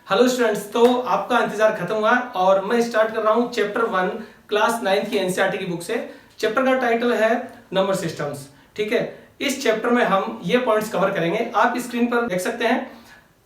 Hello students, तो आपका इंतजार खत्म हुआ और मैं स्टार्ट कर रहा हूं चैप्टर 1 क्लास 9 की एनसीईआरटी की बुक से। चैप्टर का टाइटल है नंबर सिस्टम्स। ठीक है, इस चैप्टर में हम ये पॉइंट्स कवर करेंगे। आप स्क्रीन पर देख सकते हैं।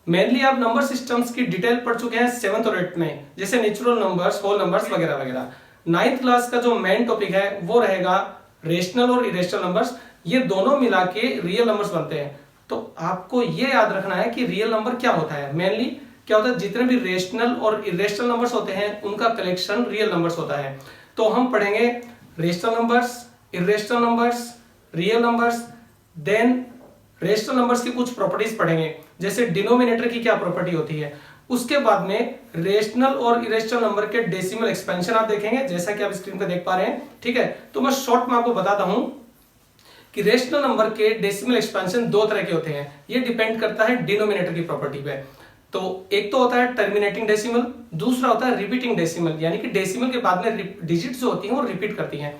मेनली आप नंबर सिस्टम्स की डिटेल पढ़ चुके हैं 7th और 8th में, जैसे नेचुरल नंबर्स, होल नंबर्स वगैरह वगैरह। 9th क्लास का जो मेन टॉपिक है वो रहेगा रेशनल और इरेशनल नंबर्स। ये दोनों मिला के रियल नंबर्स बनते हैं। तो आपको ये याद रखना है कि रियल नंबर क्या होता है। मेनली क्या होता है, जितने भी रेशनल और इरेशनल नंबर्स होते हैं उनका कलेक्शन रियल नंबर्स होता है। तो हम पढ़ेंगे rational numbers, irrational numbers, real numbers, then rational numbers की कुछ प्रॉपर्टीज पढ़ेंगे, जैसे डिनोमिनेटर की क्या प्रॉपर्टी होती है। उसके बाद में रेशनल और इरेशनल नंबर के डेसिमल एक्सपेंशन आप देखेंगे, जैसा कि आप स्क्रीन पर देख पा रहे हैं। ठीक है, तो मैं शॉर्ट में आपको बताता हूं कि रेशनल नंबर के डेसिमल एक्सपेंशन दो तरह के होते हैं। ये डिपेंड करता है डिनोमिनेटर की प्रॉपर्टी पे। तो एक तो होता है टर्मिनेटिंग डेसिमल, दूसरा होता है रिपीटिंग डेसिमल, यानी कि डेसिमल के बाद में डिजिट्स जो होती हैं वो रिपीट करती हैं।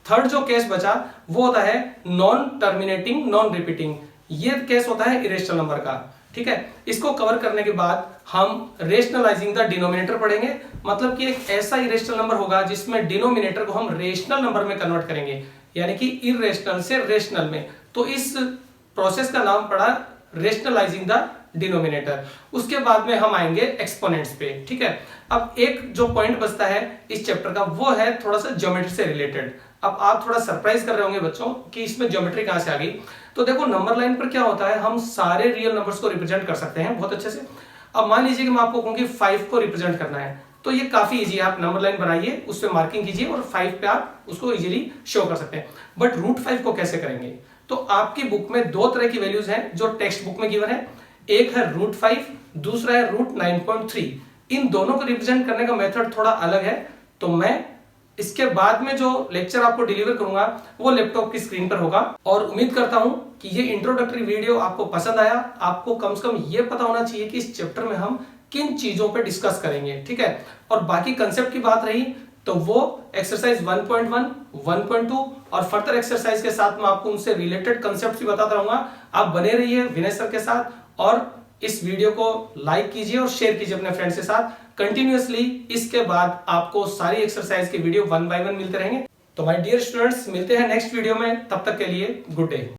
थर्ड जो केस बचा वो होता है नॉन टर्मिनेटिंग नॉन रिपीटिंग। ये केस होता है इरेशनल नंबर का। ठीक है, इसको कवर करने के बाद हम रेशनलाइजिंग द डिनोमिनेटर पढ़ेंगे। मतलब कि एक ऐसा इरेशनल नंबर होगा जिसमें डिनोमिनेटर को हम रेशनल नंबर में कन्वर्ट करेंगे, यानी कि इरेशनल से रेशनल में। तो इस प्रोसेस का नाम पड़ा रेशनलाइजिंग द डिनोमिनेटर। उसके बाद में हम आएंगे एक्सपोनेंट्स पे। ठीक है, अब एक जो पॉइंट बचता है इस चैप्टर का वो है थोड़ा सा ज्योमेट्री से रिलेटेड। अब आप थोड़ा सरप्राइज कर रहे होंगे बच्चों कि इसमें ज्योमेट्री कहां से आ गई। तो देखो, नंबर लाइन पर क्या होता है, हम सारे रियल नंबर्स को रिप्रेजेंट कर सकते हैं बहुत अच्छे से। अब मान लीजिए कि मैं आपको कहूं कि 5 को रिप्रेजेंट करना है, तो ये काफी इजी है। आप नंबर लाइन बनाइए, उस पर मार्किंग कीजिए और 5 पे आप उसको इजीली शो कर सकते हैं। बट √5 को कैसे करेंगे? तो आपकी बुक में दो तरह की वैल्यूज हैं जो टेक्स्ट बुक में गिवन है। एक है √5, दूसरा है √9.3। इन दोनों को रिप्रेजेंट करने का मेथड थोड़ा अलग है। तो मैं इसके बाद में जो लेक्चर आपको डिलीवर करूंगा वो लैपटॉप की स्क्रीन पर होगा। और उम्मीद करता हूं कि ये इंट्रोडक्टरी वीडियो आपको पसंद आया। आपको कम से कम ये पता होना चाहिए कि इस चैप्टर में हम किन चीजों पे डिस्कस करेंगे। ठीक है, और बाकी कंसेप्ट की बात रही तो वो एक्सरसाइज 1.1, 1.2 और फर्दर एक्सरसाइज के साथ मैं आपको उनसे रिलेटेड कंसेप्ट भी बताता रहूंगा। आप बने रहिए विनय सर के साथ और इस वीडियो को लाइक कीजिए और शेयर कीजिए अपने फ्रेंड्स के साथ कंटिन्यूअसली। इसके बाद आपको सारी एक्सरसाइज के वीडियो 1 बाय 1 मिलते रहेंगे। तो माय डियर स्टूडेंट्स, मिलते हैं नेक्स्ट वीडियो में। तब तक के लिए गुड डे।